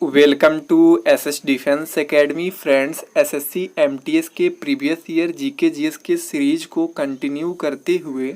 Welcome to SS defence academy friends. SSC MTS के previous year GK GS के series को continue करते हुए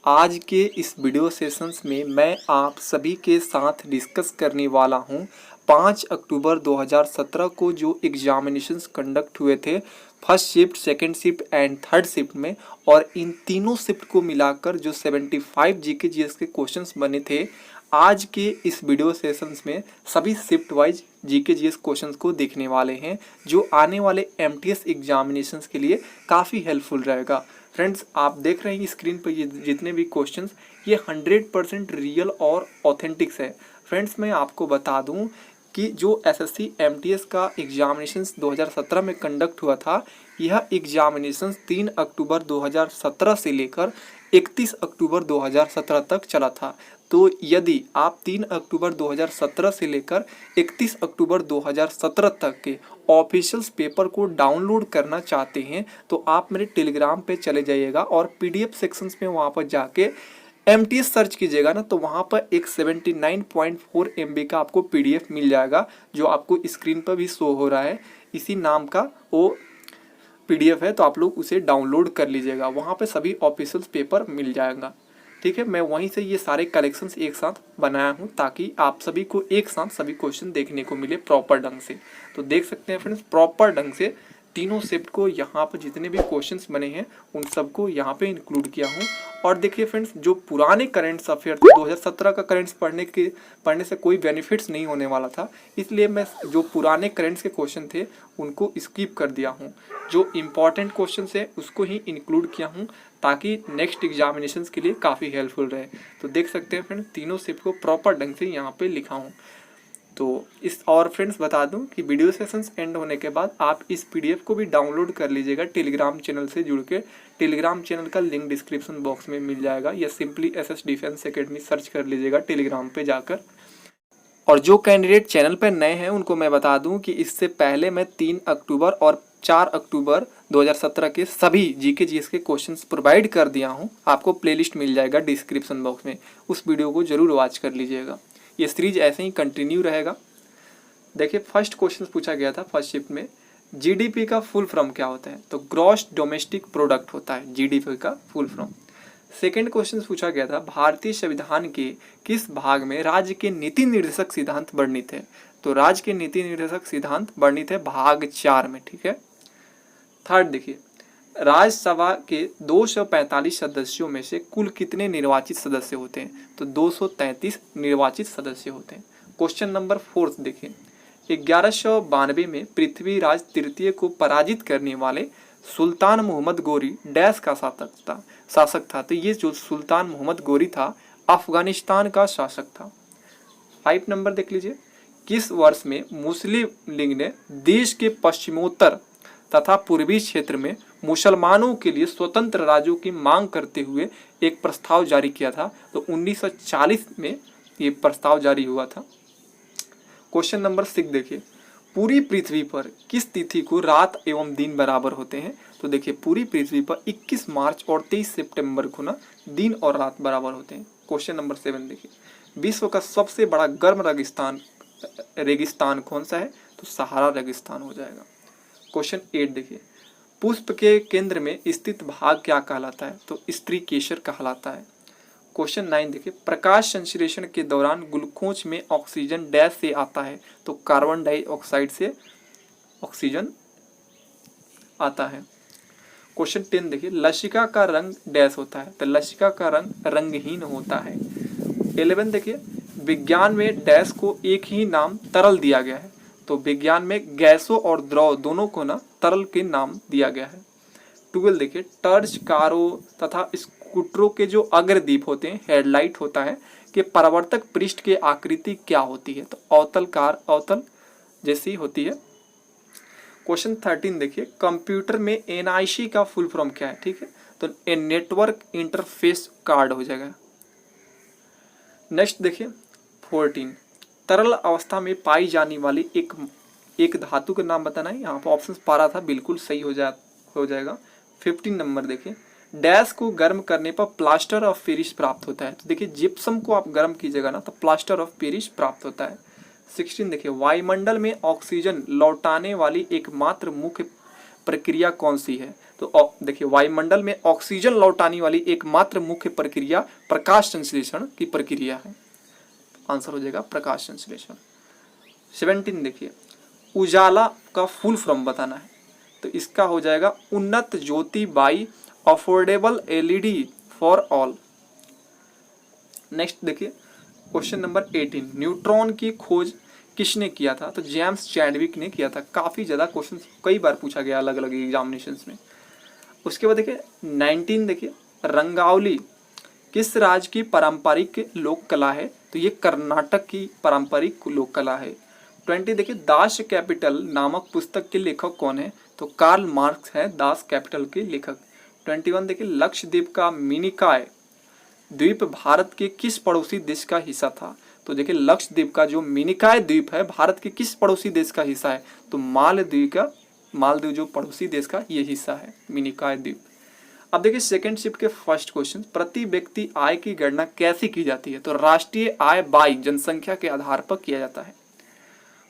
आज के इस वीडियो सेशंस में मैं आप सभी के साथ डिस्कस करने वाला हूं 5 अक्टूबर 2017 को जो एग्जामिनेशंस कंडक्ट हुए थे first shift, second shift and third shift में, और इन तीनों शिफ्ट को मिलाकर जो 75 जीके जीएस के क्वेश्चंस बने थे। आज के इस वीडियो सेशंस में सभी shift wise GK GS questions को देखने वाले हैं जो आने वाले एमटीएस एग्जामिनेशंस के लिए काफ़ी हेल्पफुल रहेगा। फ्रेंड्स, आप देख रहे हैं स्क्रीन पर ये जितने भी क्वेश्चंस ये 100% रियल और ऑथेंटिक्स है। फ्रेंड्स, मैं आपको बता दूं कि जो एसएससी एमटीएस का एग्जामिनेशंस 2017 में कंडक्ट हुआ था, यह एग्जामिनेशंस 3 अक्टूबर 2017 से लेकर 31 अक्टूबर 2017 तक चला था। तो यदि आप 3 अक्टूबर 2017 से लेकर 31 अक्टूबर 2017 तक के ऑफिशियल्स पेपर को डाउनलोड करना चाहते हैं तो आप मेरे टेलीग्राम पे चले जाइएगा और पीडीएफ सेक्शंस में वहाँ पर जाके एमटीएस सर्च कीजिएगा ना, तो वहाँ पर एक 79.4 MB का आपको पीडीएफ मिल जाएगा जो आपको स्क्रीन पर भी शो हो रहा है। इसी नाम का वो पीडीएफ है, तो आप लोग उसे डाउनलोड कर लीजिएगा, वहाँ पे सभी ऑफिशियल पेपर मिल जाएगा। ठीक है, मैं वहीं से ये सारे कलेक्शंस एक साथ बनाया हूँ ताकि आप सभी को एक साथ सभी क्वेश्चन देखने को मिले प्रॉपर ढंग से। तो देख सकते हैं फ्रेंड्स, प्रॉपर ढंग से तीनों शिफ्ट को यहाँ पर जितने भी क्वेश्चंस बने हैं उन सबको यहाँ पे इंक्लूड किया हूँ। और देखिए फ्रेंड्स, जो पुराने करेंट्स अफेयर थे 2017 का करेंट्स पढ़ने से कोई बेनिफिट्स नहीं होने वाला था, इसलिए मैं जो पुराने करेंट्स के क्वेश्चन थे उनको स्किप कर दिया हूँ। जो इम्पॉर्टेंट क्वेश्चन है उसको ही इंक्लूड किया हूँ ताकि नेक्स्ट एग्जामिनेशंस के लिए काफ़ी हेल्पफुल रहे। तो देख सकते हैं फ्रेंड्स, तीनों शिफ्ट को प्रॉपर ढंग से यहाँ पे लिखा हूँ। तो इस और फ्रेंड्स बता दूं कि वीडियो सेशंस एंड होने के बाद आप इस पीडीएफ को भी डाउनलोड कर लीजिएगा टेलीग्राम चैनल से जुड़ के। टेलीग्राम चैनल का लिंक डिस्क्रिप्शन बॉक्स में मिल जाएगा या simply SS defence academy search कर लीजिएगा टेलीग्राम पे जाकर। और जो कैंडिडेट चैनल पर नए हैं उनको मैं बता दूं कि इससे पहले मैं 3 अक्टूबर और 4 अक्टूबर 2017 के सभी जीके जीएस के क्वेश्चंस प्रोवाइड कर दिया हूं। आपको प्लेलिस्ट मिल जाएगा डिस्क्रिप्शन बॉक्स में, उस वीडियो को जरूर वॉच कर लीजिएगा। ये सीरीज ऐसे ही कंटिन्यू रहेगा। देखिए, फर्स्ट क्वेश्चन पूछा गया था फर्स्ट शिफ्ट में, जीडीपी का फुल फॉर्म क्या होता है? तो ग्रॉस डोमेस्टिक प्रोडक्ट होता है जीडीपी का फुल फॉर्म। सेकेंड क्वेश्चन पूछा गया था, भारतीय संविधान के किस भाग में राज्य के नीति निर्देशक सिद्धांत वर्णित है? तो राज्य के नीति निर्देशक सिद्धांत वर्णित है भाग 4 में। ठीक है। थर्ड देखिए, राज्यसभा के 245 सदस्यों में से कुल कितने निर्वाचित सदस्य होते हैं? तो 233 निर्वाचित सदस्य होते हैं। क्वेश्चन नंबर 4 देखिए, 1192 में पृथ्वीराज तृतीय को पराजित करने वाले सुल्तान मोहम्मद गोरी डैश का शासक था। तो ये जो सुल्तान मोहम्मद गोरी था अफगानिस्तान का शासक था। 5 नंबर देख लीजिए, किस वर्ष में मुस्लिम लीग ने देश के पश्चिमोत्तर तथा पूर्वी क्षेत्र में मुसलमानों के लिए स्वतंत्र राज्यों की मांग करते हुए एक प्रस्ताव जारी किया था? तो 1940 में ये प्रस्ताव जारी हुआ था। क्वेश्चन नंबर 6 देखिए, पूरी पृथ्वी पर किस तिथि को रात एवं दिन बराबर होते हैं? तो देखिए, पूरी पृथ्वी पर 21 मार्च और 23 सितंबर को ना दिन और रात बराबर होते हैं। क्वेश्चन नंबर 7 देखिए, विश्व का सबसे बड़ा गर्म रेगिस्तान कौन सा है? तो सहारा रेगिस्तान हो जाएगा। क्वेश्चन 8 देखिए, पुष्प के केंद्र में स्थित भाग क्या कहलाता है? तो स्त्री केसर कहलाता है। क्वेश्चन 9 देखिए, प्रकाश संश्लेषण के दौरान ग्लूकोज में ऑक्सीजन डैश से आता है? तो कार्बन डाइऑक्साइड से ऑक्सीजन आता है। क्वेश्चन 10 देखिए, लसिका का रंग डैश होता है? तो लसिका का रंग रंगहीन होता है। 11 देखिए, विज्ञान में डैश को एक ही नाम तरल दिया गया है? तो विज्ञान में गैसों और द्रव दोनों को ना तरल के नाम दिया गया है। 12 देखिए, टर्च कारों तथा स्कूटरों के जो अग्रदीप होते हैं, हेडलाइट होता है, कि परावर्तक पृष्ठ की आकृति क्या होती है? तो अवतल जैसी होती है। क्वेश्चन 13 देखिए, कंप्यूटर में एनआईसी का फुल फॉर्म क्या है? ठीक है, तो नेटवर्क इंटरफेस कार्ड हो जाएगा। नेक्स्ट देखिए 14, तरल अवस्था में पाई जाने वाली एक धातु का नाम बताना है। यहाँ पर ऑप्शन पारा था, बिल्कुल सही हो जाएगा। 15 नंबर देखिए, डैश को गर्म करने पर प्लास्टर ऑफ पेरिस प्राप्त होता है? तो देखिए, जिप्सम को आप गर्म कीजिएगा ना तो प्लास्टर ऑफ पेरिस प्राप्त होता है। 16 देखिए, वायुमंडल में ऑक्सीजन लौटाने वाली एकमात्र मुख्य प्रक्रिया कौन सी है? तो देखिए, वायुमंडल में ऑक्सीजन लौटाने वाली एकमात्र मुख्य प्रक्रिया प्रकाश संश्लेषण की प्रक्रिया है। आंसर हो जाएगा प्रकाश संश्लेषण। 17 देखिए, उजाला का फुल फॉर्म बताना है, तो इसका हो जाएगा Unnat Jyoti by affordable LED for all. Next देखिए, क्वेश्चन नंबर 18, न्यूट्रॉन की खोज किसने किया था? तो जेम्स चैडविक ने किया था। काफ़ी ज़्यादा क्वेश्चन कई बार पूछा गया अलग अलग एग्जामिनेशंस में। उसके बाद देखिए 19 देखिए, रंगावली किस राज्य की पारंपरिक लोक कला है? तो ये कर्नाटक की पारंपरिक लोक कला है। 20 देखिए, दास कैपिटल नामक पुस्तक के लेखक कौन है? तो कार्ल मार्क्स है दास कैपिटल के लेखक। 21 देखिए, लक्षद्वीप का मिनिकॉय द्वीप भारत के किस पड़ोसी देश का हिस्सा था? तो देखिए, लक्षद्वीप का जो मिनिकॉय द्वीप है भारत के किस पड़ोसी देश का हिस्सा है? तो मालदीव जो पड़ोसी देश का ये हिस्सा है मिनिकॉय द्वीप। अब देखिए सेकंड शिफ्ट के फर्स्ट क्वेश्चन, प्रति व्यक्ति आय की गणना कैसे की जाती है? तो राष्ट्रीय आय बाई जनसंख्या के आधार पर किया जाता है।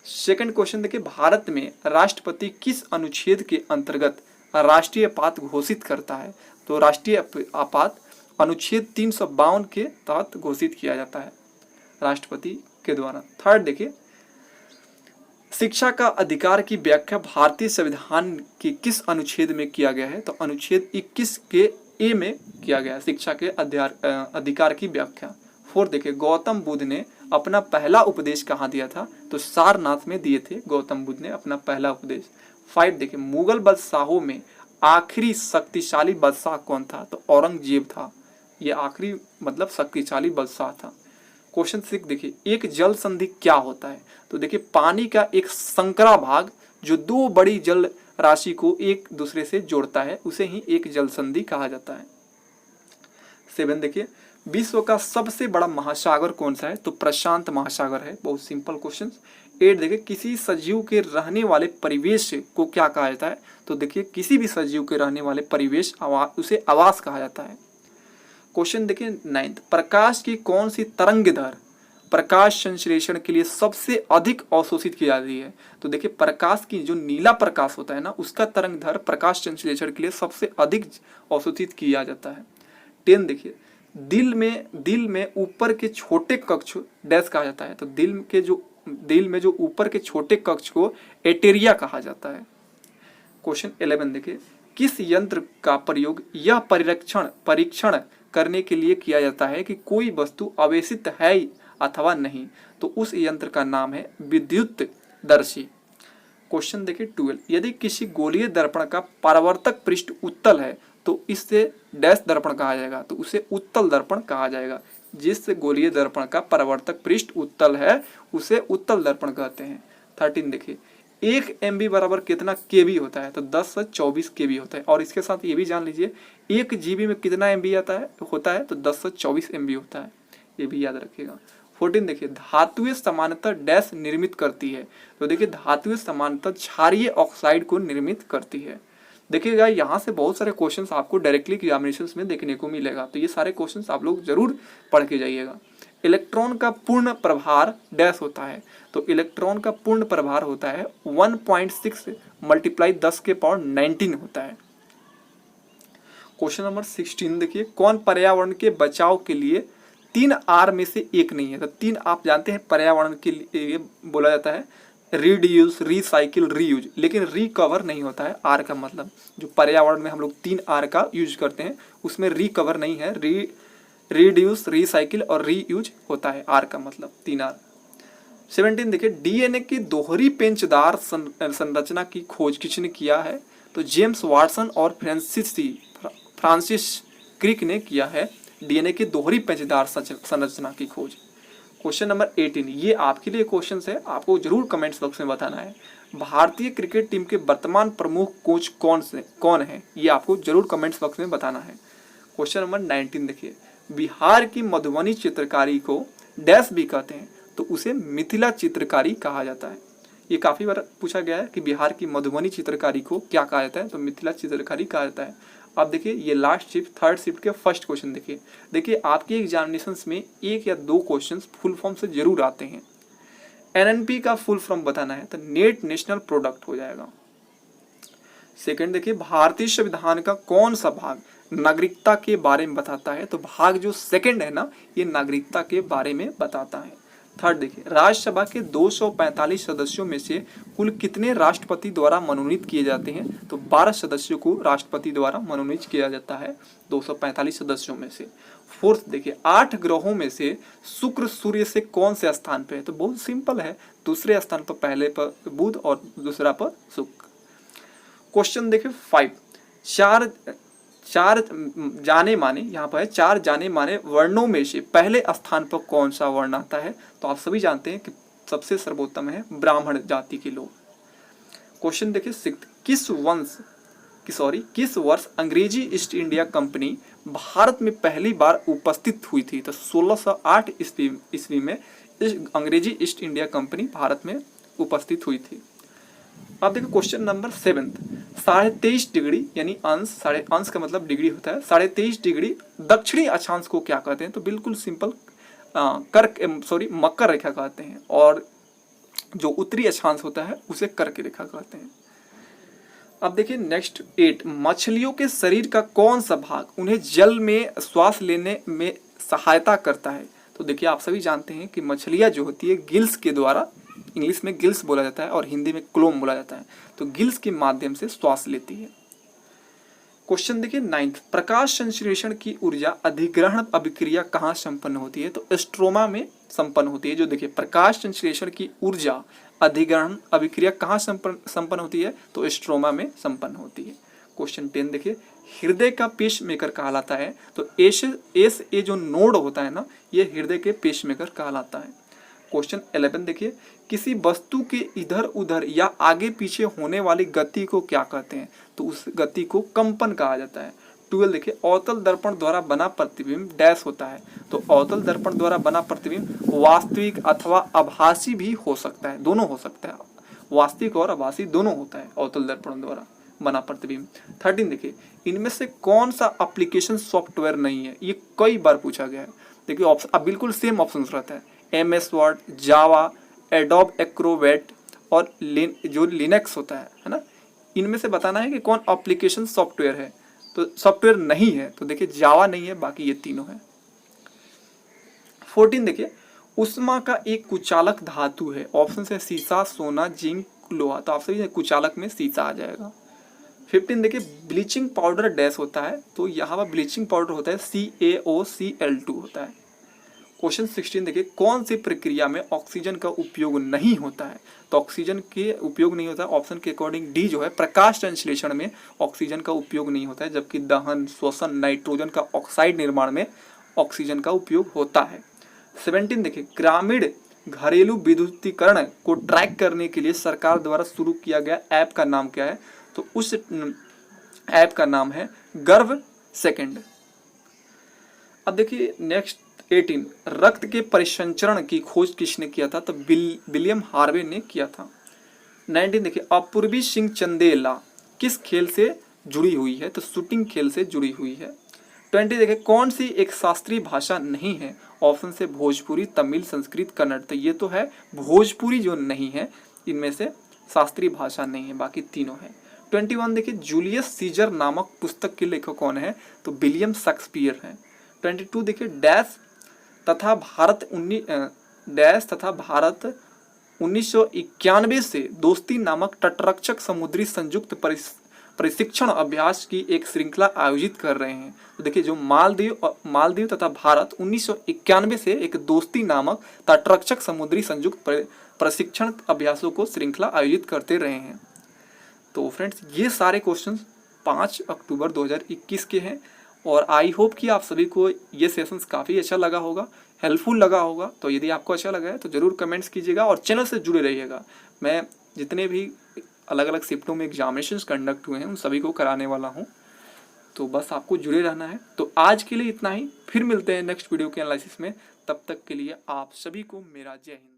सेकंड क्वेश्चन देखिए, भारत में राष्ट्रपति किस अनुच्छेद के अंतर्गत राष्ट्रीय आपात घोषित करता है? तो राष्ट्रीय आपात अनुच्छेद 352 के तहत घोषित किया जाता है राष्ट्रपति के द्वारा। थर्ड देखिए, शिक्षा का अधिकार की व्याख्या भारतीय संविधान के किस अनुच्छेद में किया गया है? तो अनुच्छेद 21 के ए में किया गया है शिक्षा के अधिकार की व्याख्या। फोर्थ देखिए, गौतम बुद्ध ने अपना पहला उपदेश कहाँ दिया था? तो सारनाथ में दिए थे गौतम बुद्ध ने अपना पहला उपदेश। 5 देखिए, मुगल बादशाहों में आखिरी शक्तिशाली बादशाह कौन था? तो औरंगजेब था। ये आखिरी मतलब शक्तिशाली बादशाह था। क्वेश्चन 6 देखिए, एक जल संधि क्या होता है? तो देखिए, पानी का एक संकरा भाग जो दो बड़ी जल राशि को एक दूसरे से जोड़ता है उसे ही एक जल संधि कहा जाता है। 7 देखिए, विश्व का सबसे बड़ा महासागर कौन सा है? तो प्रशांत महासागर है। बहुत सिंपल क्वेश्चन। 8 देखिए, किसी सजीव के रहने वाले परिवेश को क्या कहा जाता है? तो देखिए, किसी भी सजीव के रहने वाले परिवेश उसे आवास कहा जाता है। क्वेश्चन देखिए 9, प्रकाश की कौन सी तरंगदैर्घ्य प्रकाश संश्लेषण के लिए सबसे अधिक अवशोषित की जाती है? तो देखिए, प्रकाश की जो नीला प्रकाश होता है ना उसका तरंगदैर्घ्य प्रकाश संश्लेषण के लिए सबसे अधिक अवशोषित किया जाता है। 10 देखिए, दिल में ऊपर के छोटे कक्ष डैश कहा जाता है। तो दिल में जो ऊपर के छोटे कक्ष को एटेरिया कहा जाता है। क्वेश्चन 11 देखिए, किस यंत्र का प्रयोग यह परीक्षण करने के लिए किया जाता है कि कोई वस्तु आवेशित है अथवा नहीं? तो उस यंत्र का नाम है विद्युतदर्शी। क्वेश्चन देखिए 12, यदि किसी गोलीय दर्पण का परावर्तक पृष्ठ उत्तल है तो इससे डैश दर्पण कहा जाएगा? तो उसे उत्तल दर्पण कहा जाएगा। जिस गोलीय दर्पण का परावर्तक पृष्ठ उत्तल है उसे उत्तल दर्पण कहते हैं। 13 देखिए, 1 MB बराबर कितना KB होता है? तो 10 से 24 KB होता है। और इसके साथ ये भी जान लीजिए 1 GB में कितना MB होता है? तो 10 से 24 MB होता है। ये भी याद रखिएगा। 14 देखिए, धातुएं समानतः डैश निर्मित करती है? तो देखिए, धातुएं समानतः क्षारीय ऑक्साइड को निर्मित करती है। देखिएगा, यहाँ से बहुत सारे क्वेश्चंस आपको डायरेक्टली एग्जामिनेशंस में देखने को मिलेगा, तो ये सारे क्वेश्चंस आप लोग जरूर पढ़ के जाइएगा। इलेक्ट्रॉन का पूर्ण प्रभार डैश होता है? तो इलेक्ट्रॉन का पूर्ण प्रभार होता है 1.6 × 10⁻19 होता है। क्वेश्चन नंबर 16 देखिए, कौन पर्यावरण के बचाव के लिए 3 R में से एक नहीं है? तो 3 आप जानते हैं पर्यावरण के लिए बोला जाता है रिड्यूस, रिसाइकिल, रीयूज, लेकिन रिकवर नहीं होता है। R का मतलब जो पर्यावरण में हम लोग 3 R का यूज करते हैं उसमें रिकवर नहीं है, रिड्यूस, रिसाइकिल और रीयूज होता है। R का मतलब 3 R। 17 देखिए, DNA की दोहरी पेंचदार संरचना की खोज किसने किया है? तो जेम्स वाटसन और फ्रांसिस क्रिक ने किया है DNA की दोहरी पेंचदार संरचना की खोज। क्वेश्चन नंबर 18, ये आपके लिए क्वेश्चन है, आपको जरूर कमेंट्स बॉक्स में बताना है। भारतीय क्रिकेट टीम के वर्तमान प्रमुख कोच कौन है? ये आपको जरूर कमेंट्स बॉक्स में बताना है। क्वेश्चन नंबर 19 देखिए, बिहार की मधुबनी चित्रकारी को डैश भी कहते हैं? तो उसे मिथिला चित्रकारी कहा जाता है। ये काफ़ी बार पूछा गया है कि बिहार की मधुबनी चित्रकारी को क्या कहा जाता है? तो मिथिला चित्रकारी कहा जाता है। अब देखिए, ये लास्ट शिफ्ट थर्ड शिफ्ट के फर्स्ट क्वेश्चन देखिए आपके एग्जामिनेशंस में 1 या 2 क्वेश्चंस फुल फॉर्म से जरूर आते हैं। एनएनपी का फुल फॉर्म बताना है तो नेट नेशनल प्रोडक्ट हो जाएगा। सेकंड देखिए, भारतीय संविधान का कौन सा भाग नागरिकता के बारे में बताता है? तो भाग जो सेकंड है ना, ये नागरिकता के बारे में बताता है। थर्ड देखिए, राज्यसभा के 245 सदस्यों में से कुल कितने राष्ट्रपति द्वारा मनोनीत किए जाते हैं? तो 12 सदस्यों को राष्ट्रपति द्वारा मनोनीत किया जाता है 245 सदस्यों में से। फोर्थ देखिए, 8 ग्रहों में से शुक्र सूर्य से कौन से स्थान पे है? तो बहुत सिंपल है, दूसरे स्थान पर, पहले पर बुध और दूसरा पर शुक्र। क्वेश्चन देखिए 5, चार जाने माने, यहाँ पर है 4 जाने माने वर्णों में से पहले स्थान पर कौन सा वर्ण आता है? तो आप सभी जानते हैं कि सबसे सर्वोत्तम है ब्राह्मण जाति के लोग। क्वेश्चन देखिए 6, किस वर्ष अंग्रेजी ईस्ट इंडिया कंपनी भारत में पहली बार उपस्थित हुई थी? तो 1608 ईस्वी में अंग्रेजी ईस्ट इंडिया कंपनी भारत में उपस्थित हुई थी। अब देखो क्वेश्चन नंबर 7, 23.5 डिग्री यानी अंश, अंश का मतलब डिग्री होता है, 23.5 डिग्री दक्षिणी अक्षांश को क्या कहते हैं? तो बिल्कुल सिंपल मकर रेखा कहते हैं, और जो उत्तरी अक्षांश होता है उसे कर्क रेखा कहते हैं। अब देखिए नेक्स्ट 8, मछलियों के शरीर का कौन सा भाग उन्हें जल में श्वास लेने में सहायता करता है? तो देखिए आप सभी जानते हैं कि मछलियाँ जो होती है गिल्स के द्वारा, इंग्लिश में गिल्स बोला जाता है और हिंदी में क्लोम बोला जाता है, तो गिल्स के माध्यम से श्वास लेती है। क्वेश्चन देखिए 9, प्रकाश संश्लेषण की ऊर्जा अधिग्रहण अभिक्रिया कहाँ संपन्न होती है? तो स्ट्रोमा में संपन्न होती है। जो देखिए प्रकाश संश्लेषण की ऊर्जा अधिग्रहण अभिक्रिया कहाँ संपन्न होती है? तो स्ट्रोमा में संपन्न होती है। क्वेश्चन 10 देखिए, हृदय का पेस मेकर कहलाता है, तो एस ए जो नोड होता है ना, ये हृदय के पेस मेकर कहलाता है। क्वेश्चन 11 देखिए, किसी वस्तु के इधर उधर या आगे पीछे होने वाली गति को क्या कहते हैं? तो उस गति को कंपन कहा जाता है। 12 देखिए, अवतल दर्पण द्वारा बना प्रतिबिंब डैश होता है। तो अवतल दर्पण द्वारा बना प्रतिबिंब वास्तविक अथवा आभासी भी हो सकता है, दोनों हो सकता है, वास्तविक और आभासी दोनों होता है अवतल दर्पण द्वारा बना प्रतिबिंब। 13 देखिए, इनमें से कौन सा एप्लीकेशन सॉफ्टवेयर नहीं है? ये कई बार पूछा गया है। देखिए ऑप्शन अब बिल्कुल सेम ऑप्शन रहता है, MS वर्ड, जावा, एडोब एक्रोबैट और जो लिनक्स होता है ना, इनमें से बताना है कि कौन एप्लीकेशन सॉफ्टवेयर है। तो सॉफ्टवेयर नहीं है, तो देखिए जावा नहीं है, बाकी ये तीनों है। 14 देखिए, उष्मा का एक कुचालक धातु है। ऑप्शन है सीसा, सोना, जिंक, लोहा, तो आप सभी कुचालक में सीसा आ जाएगा। 15 देखिए, ब्लीचिंग पाउडर डैश होता है, तो यहाँ पर ब्लीचिंग पाउडर होता है CaOCl2 होता है। क्वेश्चन 16 देखिए, कौन सी प्रक्रिया में ऑक्सीजन का उपयोग नहीं होता है? तो ऑक्सीजन के उपयोग नहीं होता है, ऑप्शन के अकॉर्डिंग डी जो है, प्रकाश संश्लेषण में ऑक्सीजन का उपयोग नहीं होता है, जबकि दहन, श्वसन, नाइट्रोजन का ऑक्साइड निर्माण में ऑक्सीजन का उपयोग होता है। 17 देखिए, ग्रामीण घरेलू विद्युतीकरण को ट्रैक करने के लिए सरकार द्वारा शुरू किया गया ऐप का नाम क्या है? तो उस ऐप का नाम है गर्व सेकंड। अब देखिए नेक्स्ट 18, रक्त के परिसंचरण की खोज किसने किया था? तो विलियम हार्वे ने किया था। 19 देखिए, अपूर्वी सिंह चंदेला किस खेल से जुड़ी हुई है? तो शूटिंग खेल से जुड़ी हुई है। 20 देखिए, कौन सी एक शास्त्रीय भाषा नहीं है? ऑप्शन से भोजपुरी, तमिल, संस्कृत, कन्नड़, तो ये तो है भोजपुरी जो नहीं है, इनमें से शास्त्रीय भाषा नहीं है, बाकी तीनों है। 21 देखिए, जूलियस सीजर नामक पुस्तक के लेखक कौन है? तो विलियम शेक्सपियर है। 22 देखिए, डैश तथा भारत 1991 से दोस्ती नामक तटरक्षक समुद्री संयुक्त प्रशिक्षण अभ्यास की एक श्रृंखला आयोजित कर रहे हैं। तो देखिए, जो मालदीव तथा भारत 1991 से एक दोस्ती नामक तटरक्षक समुद्री संयुक्त प्रशिक्षण अभ्यासों को श्रृंखला आयोजित करते रहे हैं। तो फ्रेंड्स, ये सारे क्वेश्चन 5 अक्टूबर 2021 के हैं, और आई होप कि आप सभी को ये सेशंस काफ़ी अच्छा लगा होगा, हेल्पफुल लगा होगा। तो यदि आपको अच्छा लगा है तो ज़रूर कमेंट्स कीजिएगा और चैनल से जुड़े रहिएगा। मैं जितने भी अलग अलग शिफ्टों में एग्जामिनेशंस कंडक्ट हुए हैं उन सभी को कराने वाला हूं, तो बस आपको जुड़े रहना है। तो आज के लिए इतना ही, फिर मिलते हैं नेक्स्ट वीडियो के एनालिसिस में। तब तक के लिए आप सभी को मेरा जय हिंद।